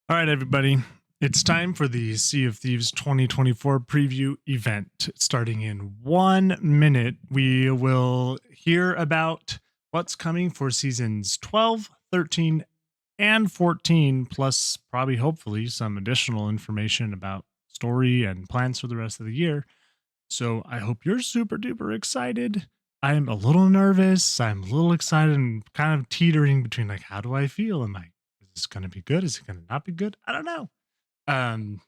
All right, everybody. It's time for the Sea of Thieves 2024 preview event. Starting in 1 minute, we will hear about what's coming for seasons 12, 13, and 14, plus probably, hopefully, some additional information about story and plans for the rest of the year. So I hope you're super duper excited. I'm a little nervous. I'm a little excited and kind of teetering between like, how do I feel? Is this going to be good? Is it going to not be good? I don't know. Um,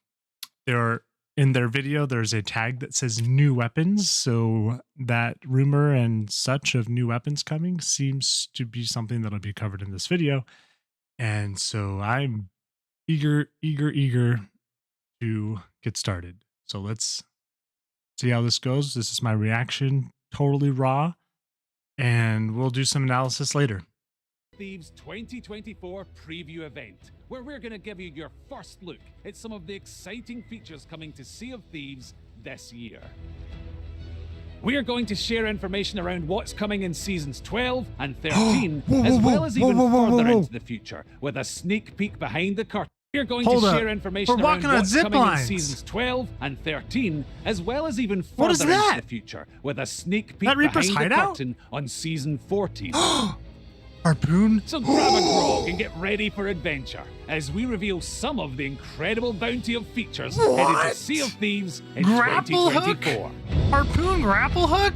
there are in their video, there's a tag that says new weapons. So that rumor and such of new weapons coming seems to be something that'll be covered in this video. And so I'm eager to get started. So let's see how this goes. This is my reaction, totally raw, and we'll do some analysis later. Thieves 2024 preview event, where we're going to give you your first look at some of the exciting features coming to Sea of Thieves this year. We are going to share information around what's coming in seasons 12 and 13, as well as even further into the future, with a sneak peek behind the curtain. We're going to share information around what's coming in seasons 12 and 13, as well as even further into the future, with a sneak peek behind the curtain on season 14. Harpoon? So grab a grog and get ready for adventure as we reveal some of the incredible bounty of features headed to Sea of Thieves in 2024. Harpoon grapple hook?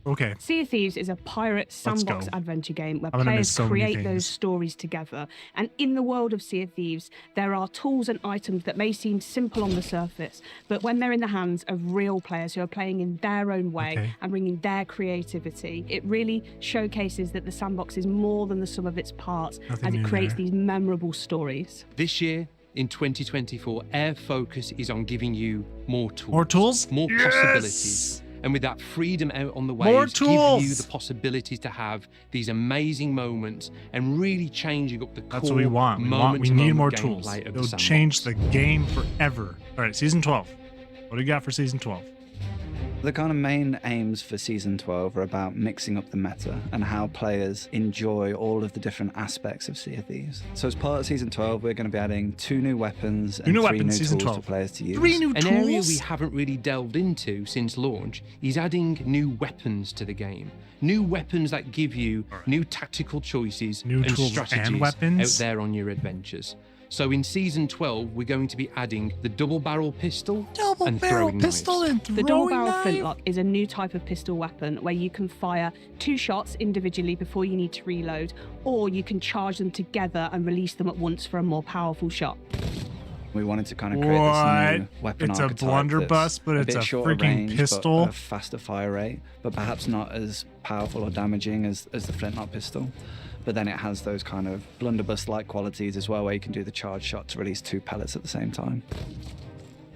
Okay. Sea of Thieves is a pirate sandbox adventure game where players create those stories together. And in the world of Sea of Thieves, there are tools and items that may seem simple on the surface, but when they're in the hands of real players who are playing in their own way and bringing their creativity, it really showcases that the sandbox is more than the sum of its parts as it creates these memorable stories. This year, in 2024, our focus is on giving you more tools. More tools? More possibilities. And with that freedom out on the waves, give you the possibilities to have these amazing moments and really changing up the core. That's what we want. We need more tools. It'll change the game forever. All right, season 12. What do you got for season 12? The kind of main aims for Season 12 are about mixing up the meta and how players enjoy all of the different aspects of Sea of Thieves. So as part of Season 12, we're going to be adding 2 new weapons and 3 new tools for players to use. 3 new tools? An area we haven't really delved into since launch is adding new weapons to the game. New weapons that give you new tactical choices and strategies out there on your adventures. So in Season 12, we're going to be adding the double barrel pistol and throwing knives. The double barrel flintlock is a new type of pistol weapon where you can fire 2 shots individually before you need to reload, or you can charge them together and release them at once for a more powerful shot. We wanted to kind of create this new weapon archetype. It's a blunderbuss, but it's a freaking pistol. But a faster fire rate, but perhaps not as powerful or damaging as the flintlock pistol. But then it has those kind of blunderbuss-like qualities as well, where you can do the charge shot to release 2 pellets at the same time.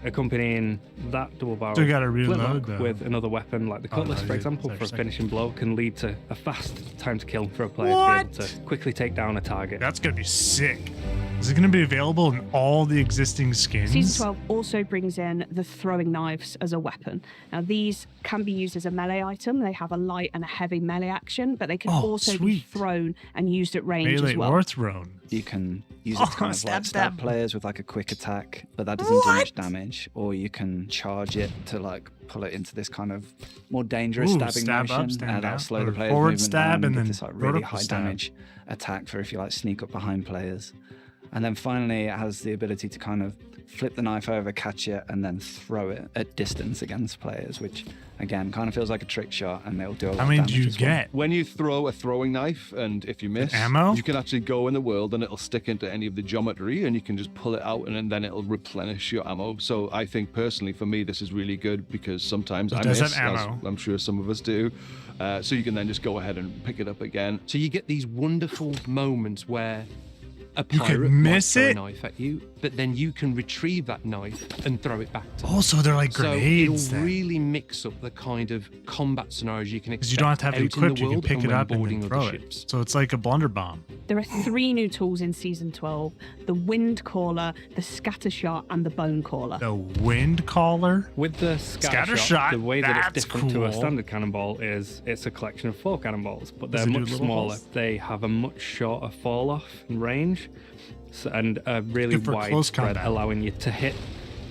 Accompanying that double barrel flintlock with another weapon like the cutlass, for example, for a finishing blow, can lead to a fast time to kill for a player to be able to quickly take down a target. That's going to be sick. Is it going to be available in all the existing skins? Season 12 also brings in the throwing knives as a weapon. Now, these can be used as a melee item. They have a light and a heavy melee action, but they can also be thrown and used at range as well. Melee or thrown. You can use it to kind of like stab players with like a quick attack, but that doesn't do much damage. Or you can charge it to like pull it into this kind of more dangerous stabbing motion, and that'll slow the player's movement down and give this like really high damage attack for if you like sneak up behind players. And then finally, it has the ability to kind of flip the knife over, catch it, and then throw it at distance against players, which, again, kind of feels like a trick shot, and it'll do a lot of damage. How many do you get? When you throw a throwing knife, and if you miss, ammo? You can actually go in the world, and it'll stick into any of the geometry, and you can just pull it out, and then it'll replenish your ammo. So I think, personally, for me, this is really good, because sometimes I miss, as I'm sure some of us do. So you can then just go ahead and pick it up again. So you get these wonderful moments where a pirate might throw a knife at you, but then you can retrieve that knife and throw it back to them. So they're like grenades. So it'll really mix up the kind of combat scenarios you can expect. You don't have to have it equipped, you can pick it up and then throw it. So it's like a blunder bomb. There are 3 new tools in Season 12. The Wind Caller, the Scatter Shot, and the Bone Caller. The Wind Caller? With the Scatter Shot, the way that it's different to a standard cannonball is it's a collection of 4 cannonballs, but they're much smaller. Holes? They have a much shorter fall-off range and a really wide spread, allowing you to hit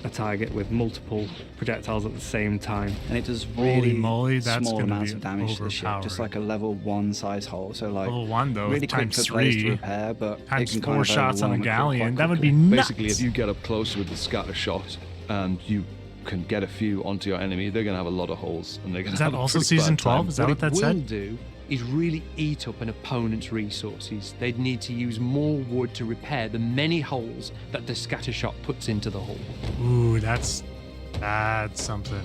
a target with multiple projectiles at the same time. And it does really small amounts of damage to the ship, just like a level 1 size hole. So like level 1 though, really quick for players to repair, but times it can 4 shots on a galleon. That would be nuts. Basically, if you get up close with the scatter shot and you can get a few onto your enemy, they're gonna have a lot of holes, and they're gonna. Is that also season 12? Is that what that said? What it will do is really eat up an opponent's resources. They'd need to use more wood to repair the many holes that the scatter shot puts into the hull. Ooh, that's something.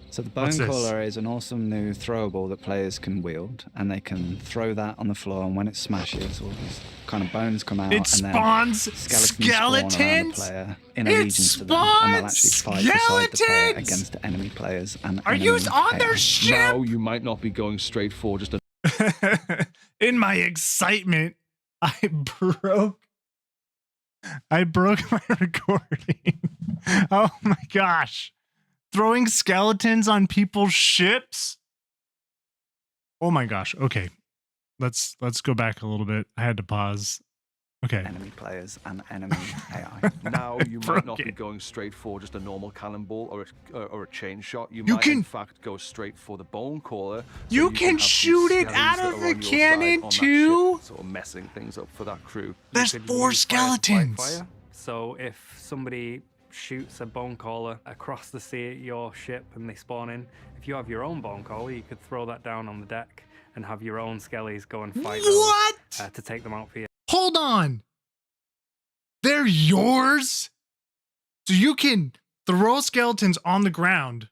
So the Bone Caller is an awesome new throwable that players can wield, and they can throw that on the floor, and when it smashes, all these kind of bones come out, it and spawns then skeletons spawn around the player in allegiance to them, and they'll actually fight beside the player against enemy players and Are you on their ship? No, you might not be going straight for just a... In my excitement, I broke my recording. Oh my gosh. Throwing skeletons on people's ships? Oh my gosh. Okay. Let's go back a little bit. I had to pause. Okay. Enemy players and enemy AI. Now you might not be going straight for just a normal cannonball or a chain shot. You might in fact go straight for the Bone Caller. You can shoot it out of the cannon too? Sort of messing things up for that crew. There's 4 skeletons. So if somebody shoots a Bone Caller across the sea at your ship and they spawn in, if you have your own Bone Caller, you could throw that down on the deck and have your own skellies go and fight those, to take them out for you. Hold on. They're yours? So you can throw skeletons on the ground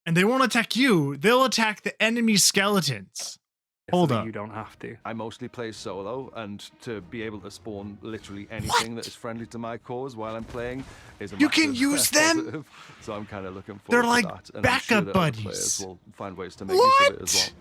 and they won't attack you. They'll attack the enemy skeletons. Hold up. You don't have to. I mostly play solo, and to be able to spawn literally anything that is friendly to my cause while I'm playing is a You can use them? So I'm kind of looking forward They're to like that. And backup I'm sure that buddies. Players will find ways to make use of it as well.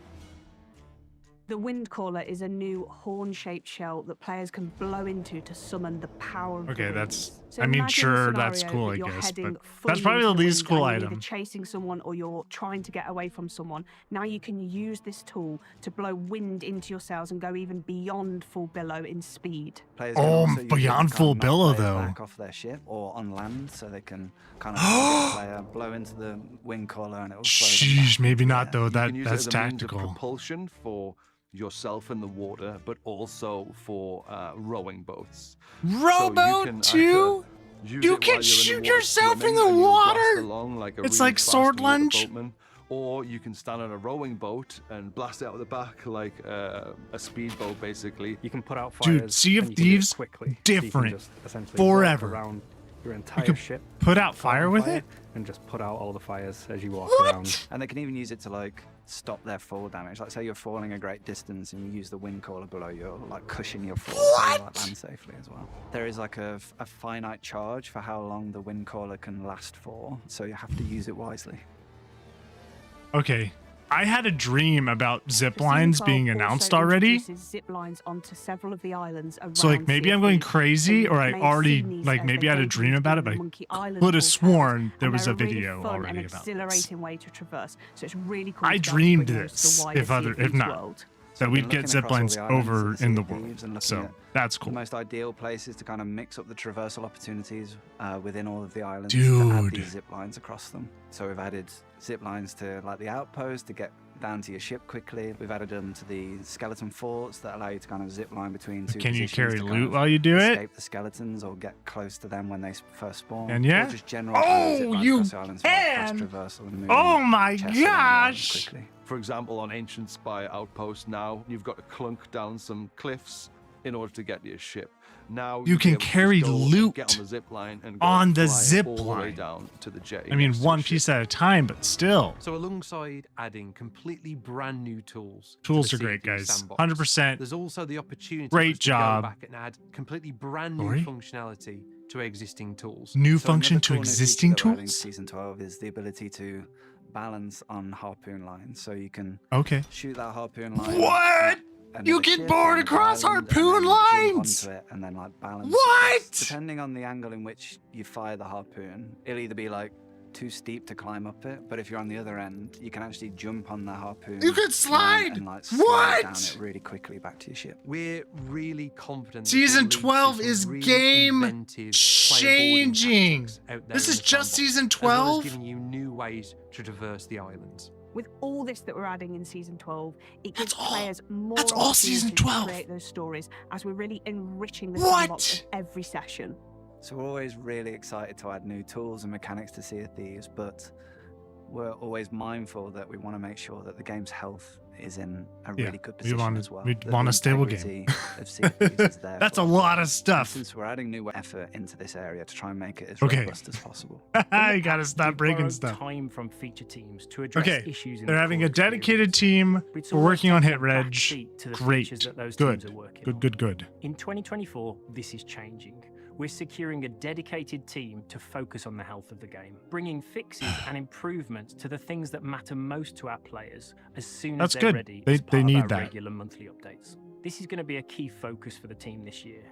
The Wind Caller is a new horn-shaped shell that players can blow into to summon the power of the wind. That's... So I mean, sure, that's cool, I guess, but that's probably the least cool item. You're either chasing someone or you're trying to get away from someone. Now you can use this tool to blow wind into your sails and go even beyond full billow in speed. Players beyond full billow, though. Back off their ship or on land, so they can kind of get a player, blow into the Wind Caller, and it will slow them down. Maybe not though. That's it as a tactical. Means of propulsion for yourself in the water, but also for rowing boats. Rowboat too? You can shoot yourself in the water? It's like Swordlunge. Or you can stand on a rowing boat and blast it out of the back like a speedboat, basically. You can put out fires. Dude, Sea of Thieves, different. Forever. Around your entire ship. Put out fire with it? And just put out all the fires as you walk around. And they can even use it to like stop their fall damage. Like say you're falling a great distance and you use the Wind Caller below you, like cushion your fall so you like land safely as well. There is like a finite charge for how long the Wind Caller can last for, so you have to use it wisely. Okay. I had a dream about zip lines being announced already. Zip lines onto several of the islands around so like maybe I'm going crazy, or I already like maybe I had a dream about it, but I could have sworn there was a video already about this. Exhilarating way to traverse. So it's really cool. I dreamed this, if not, that we'd get zip lines over in the world. So that's cool. The most ideal place is to kind of mix up the traversal opportunities within all of the islands. Dude. To add these zip lines across them. So we've added zip lines to like the outpost to get down to your ship quickly. We've added them to the skeleton forts that allow you to kind of zip line between two Can you positions carry to loot while you do it? Escape the skeletons or get close to them when they first spawn. And yeah? Or just general zip lines across the islands for fast traversal and moving. Oh my gosh! For example, on Ancient Spire Outpost now, you've got to clunk down some cliffs in order to get to your ship. Now you can carry loot get on the zip line and on the fly zip all the way line down to the jetty. I mean, one piece at a time, but still. So alongside adding completely brand new tools are great, guys. Sandbox, 100%. There's also the opportunity great to job. go back and add completely brand new functionality to existing tools. New function to existing tools? Season 12 is the ability to balance on harpoon lines. So you can shoot that harpoon line. What? You can board across harpoon lines! Onto it and then like balance. What? Depending on the angle in which you fire the harpoon, it'll either be like too steep to climb up it, but if you're on the other end, you can actually jump on the harpoon. You can slide! And like slide down it really quickly back to your ship. We're really confident. Season 12 is really game changing. This is just season 12? Giving you new ways to traverse the islands. With all this that we're adding in season 12, it gives players more season 12 to create those stories as we're really enriching the sandbox of every session. So we're always really excited to add new tools and mechanics to Sea of Thieves, but we're always mindful that we want to make sure that the game's health is in a really good position as well. We want a stable game. That's a lot of stuff. Since we're adding new effort into this area to try and make it as robust as possible. You gotta stop breaking stuff. Time from feature teams to address issues in they're having a dedicated team. We're working on hit reg. Great. Good. In 2024, this is changing. We're securing a dedicated team to focus on the health of the game, bringing fixes and improvements to the things that matter most to our players as soon as they're ready as part of our regular monthly updates. This is going to be a key focus for the team this year.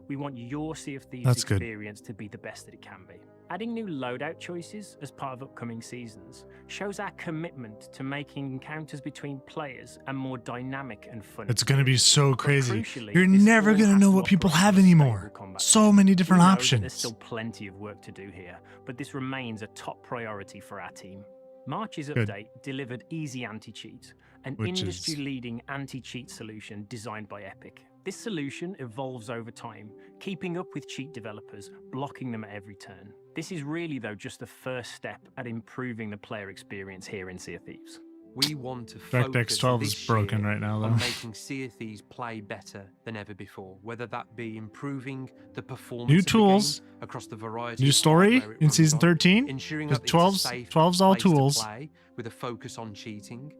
We want your Sea of Thieves experience to be the best that it can be. Adding new loadout choices as part of upcoming seasons shows our commitment to making encounters between players a more dynamic and fun. It's going to be so crazy. You're never going to know what people have anymore. So many different options. There's still plenty of work to do here, but this remains a top priority for our team. March's update delivered Easy Anti-Cheat, an industry-leading anti-cheat solution designed by Epic. This solution evolves over time, keeping up with cheat developers, blocking them at every turn. This is really, though, just the first step at improving the player experience here in Sea of Thieves. We want to focus 12 is broken right now, though. On making Sea of Thieves play better than ever before, whether that be improving the performance new of tools, the game across the variety new story in season 13, ensuring that 12's all tools, play with a focus on cheating,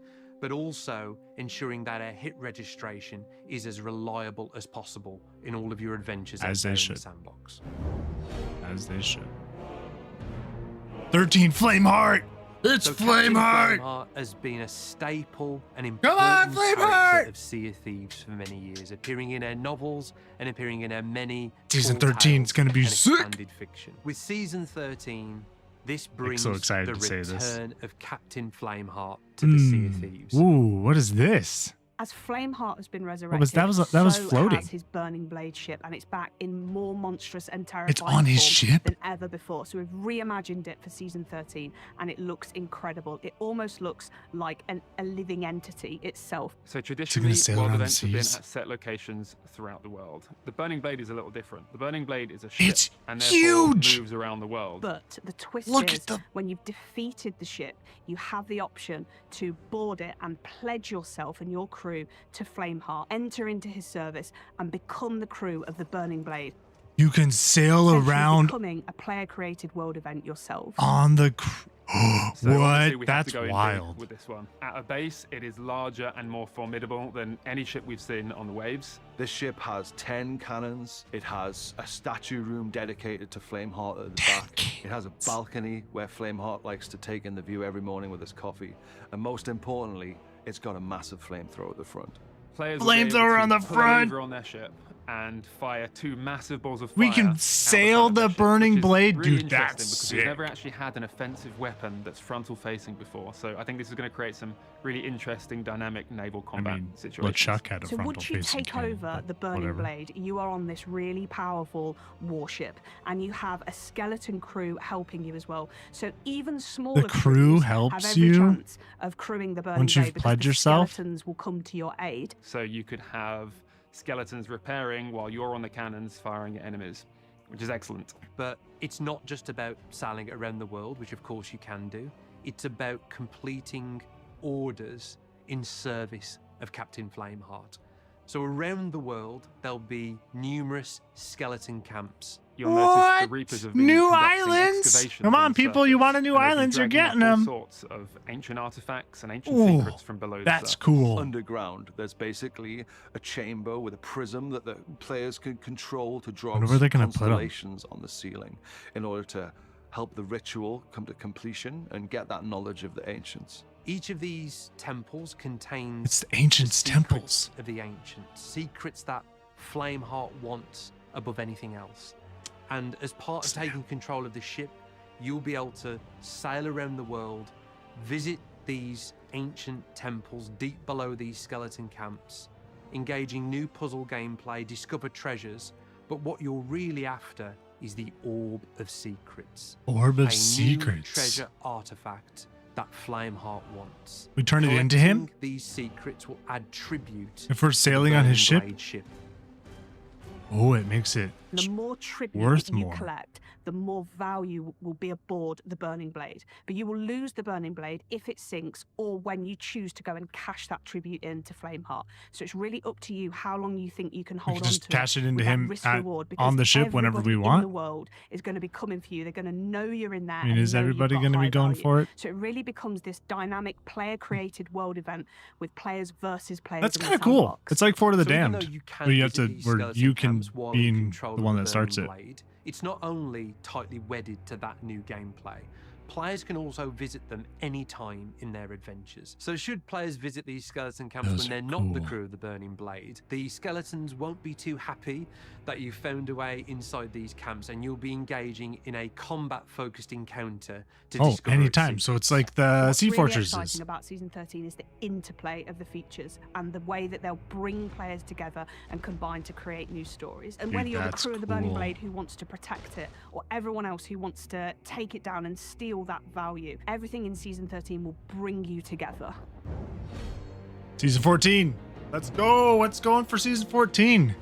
but also ensuring that our hit registration is as reliable as possible in all of your adventures in the sandbox. As they should. 13 Flameheart! It's Flameheart! Flameheart has been a staple and important character of Sea of Thieves for many years, appearing in our novels and appearing in our many Season 13 is going to be sick! Fiction. With Season 13, this brings so excited the to say this. return of Captain Flameheart to the Sea of Thieves. Ooh, what is this? As Flameheart has been resurrected, that was floating. Has his Burning Blade ship, and it's back in more monstrous and terrifying on his ship than ever before. So we've reimagined it for season 13, and it looks incredible. It almost looks like a living entity itself. So traditionally, world events have been at set locations throughout the world. The Burning Blade is a little different. The Burning Blade is a ship, and therefore moves around the world. But the twist is, when you've defeated the ship, you have the option to board it and pledge yourself and your crew to Flameheart, enter into his service, and become the crew of the Burning Blade. You can sail around, becoming a player-created world event yourself. On the So what? That's wild. With this one, at a base, it is larger and more formidable than any ship we've seen on the waves. This ship has 10 cannons. It has a statue room dedicated to Flameheart at the back. It has a balcony where Flameheart likes to take in the view every morning with his coffee. And most importantly, it's got a massive flamethrower at the front. Players flamethrower on the front on their ship and fire 2 massive balls of fire. We can sail the Burning Blade, really dude. That's because sick. We've never actually had an offensive weapon that's frontal facing before, so I think this is going to create some really interesting dynamic naval combat situations. Chuck had a so frontal once you facing take over the Burning Blade, you are on this really powerful warship, and you have a skeleton crew helping you as well. So even smaller the crew helps have every you chance of crewing the Burning once Blade you've pledged yourself. Skeletons will come to your aid. So you could have skeletons repairing while you're on the cannons firing at enemies, which is excellent. But it's not just about sailing around the world, which of course you can do. It's about completing orders in service of Captain Flameheart. So around the world, there'll be numerous skeleton camps. You'll notice the Reapers have been new conducting islands? excavations Come on, the people, surface, you want a new and they've been islands? You're dragging getting up all them. sorts of ancient artifacts and ancient secrets from below the That's surface. cool. Underground, there's basically a chamber with a prism that the players can control to draw Where they gonna put 'em? constellations on the ceiling in order to help the ritual come to completion and get that knowledge of the ancients. Each of these temples contains It's the ancients' the temples. secrets of the ancients, secrets that Flameheart wants above anything else. And as part of taking control of the ship, you'll be able to sail around the world, visit these ancient temples deep below these skeleton camps, engaging new puzzle gameplay, discover treasures, but what you're really after is the Orb of Secrets. Orb of a Secrets. New treasure artifact that Flameheart wants. We turn it into him? Collecting these secrets will add tribute If we're to sailing the on his Burning ship? Blade. Oh, it makes it The more tribute worth that you more. collect, the more value will be aboard the Burning Blade. But you will lose the Burning Blade if it sinks or when you choose to go and cash that tribute into Flameheart. So it's really up to you how long you think you can hold on just to cash it into with that him risk-reward, because on the ship whenever we everybody want? in the world is going to be coming for you. They're going to know you're in there. I mean, and is know you've everybody got going to be high going value. for it? So it really becomes this dynamic player-created world event with players versus players. That's in kind of the cool. sandbox. It's like Fort of the So even Damned, though you can where you have visit to, these where skeleton you can camps while be in in control the of one the that starts it. Burning Blade, it's not only tightly wedded to that new gameplay. Players can also visit them anytime in their adventures. So should players visit these skeleton camps Those when they're are not the cool. crew of the Burning Blade, the skeletons won't be too happy that you found a way inside these camps, and you'll be engaging in a combat-focused encounter to discover its anytime. So it's like the What's Sea really Fortresses. exciting about Season 13 is the interplay of the features and the way that they'll bring players together and combine to create new stories. And Dude, whether you're the that's crew of the Burning cool. Blade who wants to protect it, or everyone else who wants to take it down and steal that value, everything in Season 13 will bring you together. Season 14. Let's go. What's going for season 14?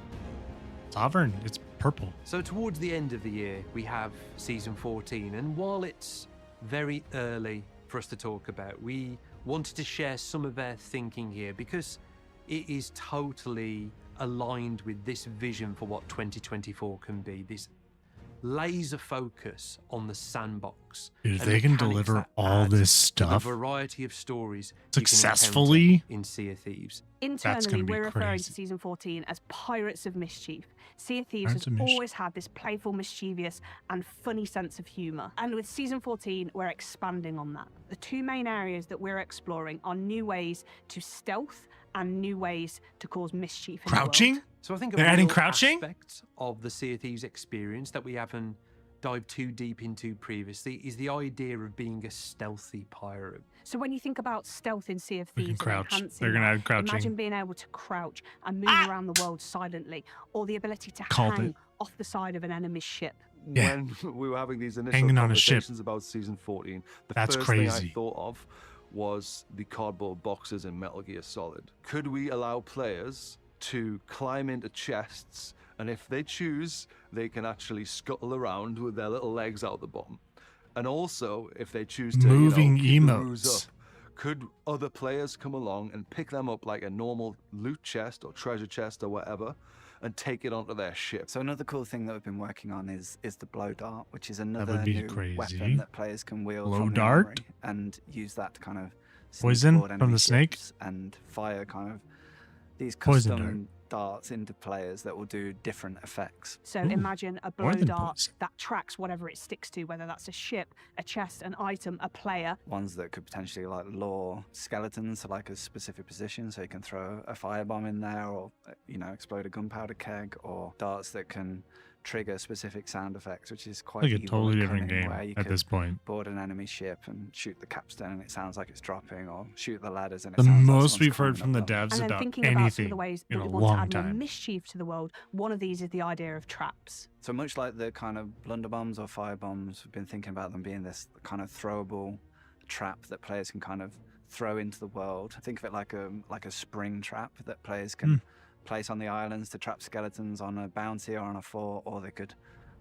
Sovereign. It's purple. So towards the end of the year, we have Season 14, and while it's very early for us to talk about, we wanted to share some of our thinking here because it is totally aligned with this vision for what 2024 can be, this laser focus on the sandbox. Dude, if and they can mechanics deliver that all add this to the stuff variety of stories successfully you can encounter in Sea of Thieves. Internally, gonna be we're referring crazy. to Season 14 as Pirates of Mischief. Sea of Thieves Pirates has of Mischief. always had this playful, mischievous, and funny sense of humour. And with Season 14, we're expanding on that. The two main areas that we're exploring are new ways to stealth and new ways to cause mischief in the world. Crouching? So I think They're a adding real crouching? aspect of the Sea of Thieves experience that we haven't dived too deep into previously is the idea of being a stealthy pirate. So when you think about stealth in Sea of We can Thieves, and crouch. enhancing They're gonna that, add crouching. imagine being able to crouch and move around the world silently, or the ability to Called hang it. off the side of an enemy's ship. Yeah. When we were having these initial Hanging on a ship. conversations about season 14, the That's first thing crazy. I thought of was the cardboard boxes in Metal Gear Solid. Could we allow players to climb into chests, and if they choose, they can actually scuttle around with their little legs out the bottom? And also, if they choose to Moving keep the ruse emotes. up, could other players come along and pick them up like a normal loot chest or treasure chest or whatever, and take it onto their ship? So another cool thing that we've been working on is the blow dart, which is another would be new crazy. weapon that players can wield Blow from the dart? armory and use that to kind of sneak Poison aboard from enemy the snake? ships and fire kind of these Poison custom darts into players that will do different effects. So Ooh, imagine a blow more than dart poison. that tracks whatever it sticks to, whether that's a ship, a chest, an item, a player. Ones that could potentially like lure skeletons to like a specific position, so you can throw a firebomb in there, or explode a gunpowder keg, or darts that can trigger specific sound effects, which is quite Like a evil totally and different cunning, game where you at could this point. board an enemy ship and shoot the capstan and it sounds like it's dropping, or shoot the ladders and it The sounds like most someone's we've heard climbing from the up them. devs And then about thinking about some of anything the ways in that a we want to long add more time. mischief to the world, one of these is the idea of traps. So much like the kind of blunderbombs or firebombs, we've been thinking about them being this kind of throwable trap that players can kind of throw into the world. Think of it like a spring trap that players can place on the islands to trap skeletons on a bounty or on a fort, or they could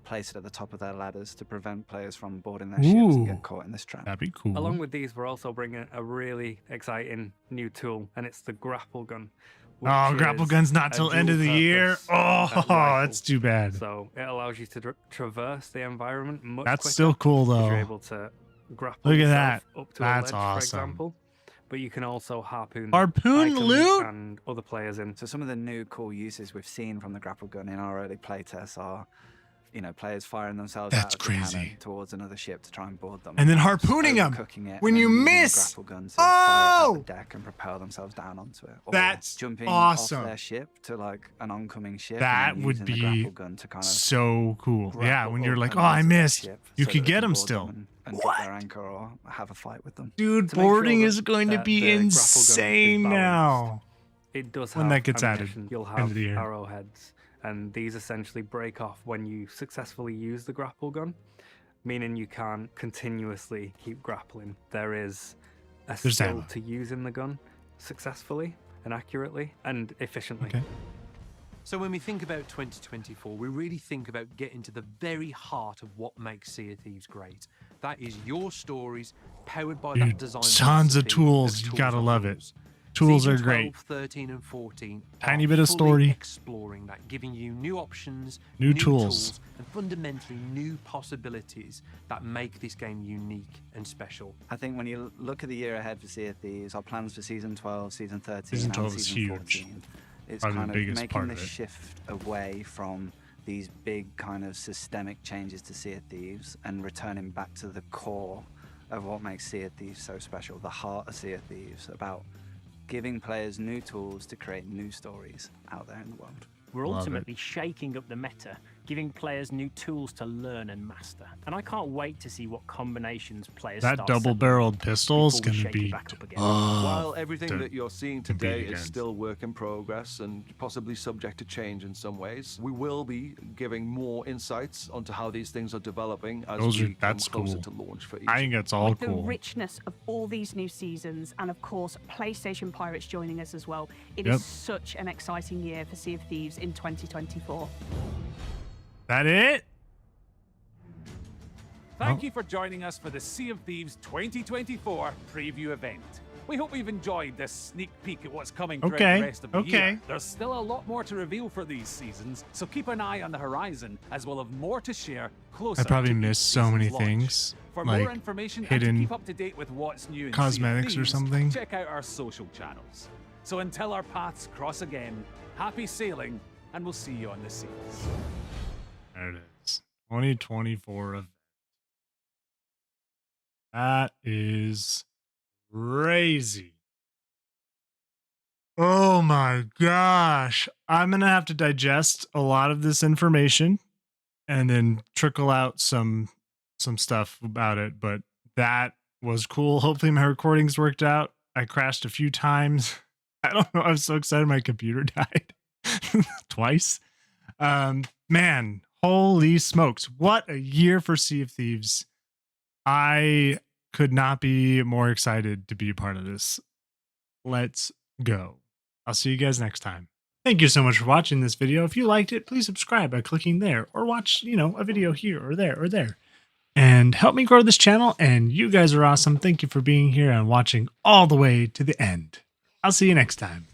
place it at the top of their ladders to prevent players from boarding their ships and Ooh. get caught in this trap. That'd be cool. Along with these, we're also bringing a really exciting new tool, and it's the grapple gun. Oh, grapple gun's not till end of the year. Oh, that's too bad. So it allows you to traverse the environment much That's quicker. still cool though. You're able to grapple Look at yourself that. up to That's a ledge, awesome. for example. But you can also harpoon loot and other players in. So some of the new cool uses we've seen from the grapple gun in our early playtests are, you know, players firing themselves out of the cannon towards another ship to try and board them, and then harpooning them when you miss. The grapple gun to fire it at the deck and propel themselves down onto it. Or that's jumping awesome. off their ship to like an oncoming ship. That and would be the grapple gun to kind of so cool. Yeah, when you're like, oh, I missed. You could get them still. And get their anchor or have a fight with them. Dude, boarding is going to be insane now. It does when that gets added. You'll have arrowheads, and these essentially break off when you successfully use the grapple gun, meaning you can't continuously keep grappling. There is a skill to using the gun successfully and accurately and efficiently. Okay. So when we think about 2024, we really think about getting to the very heart of what makes Sea of Thieves great. That is your stories powered by that design. Tons of tools. You gotta love it. Tools are great. 13 and 14. Tiny bit of story. Exploring that, giving you new options, new tools, and fundamentally new possibilities that make this game unique and special. I think when you look at the year ahead for Sea of Thieves, our plans for Season 12, Season 13, Season 12 and is Season huge. 14, it's Probably kind the of biggest part making of the it. shift away from these big kind of systemic changes to Sea of Thieves and returning back to the core of what makes Sea of Thieves so special, the heart of Sea of Thieves, about giving players new tools to create new stories out there in the world. We're ultimately shaking up the meta, giving players new tools to learn and master. And I can't wait to see what combinations players that double-barreled pistol is going to be while everything that you're seeing today is still work in progress and possibly subject to change in some ways, we will be giving more insights onto how these things are developing as we come closer to launch for each. I think that's all With cool. The richness of all these new seasons, and of course PlayStation Pirates joining us as well, it is such an exciting year for Sea of Thieves in 2024. That it? Thank you for joining us for the Sea of Thieves 2024 preview event. We hope you've enjoyed this sneak peek at what's coming throughout the rest of the year. There's still a lot more to reveal for these seasons, so keep an eye on the horizon as we'll have more to share closer. I probably to missed so many things. For like more information hidden and to keep up to date with what's new in cosmetics Sea of Thieves, or something. check out our social channels. So until our paths cross again, happy sailing, and we'll see you on the seas. There it is. 2024 event. That is crazy. Oh my gosh. I'm going to have to digest a lot of this information and then trickle out some stuff about it, but that was cool. Hopefully my recordings worked out. I crashed a few times. I don't know. I was so excited my computer died twice. Man, holy smokes. What a year for Sea of Thieves. I could not be more excited to be a part of this. Let's go. I'll see you guys next time. Thank you so much for watching this video. If you liked it, please subscribe by clicking there or watch, a video here or there or there. And help me grow this channel, and you guys are awesome. Thank you for being here and watching all the way to the end. I'll see you next time.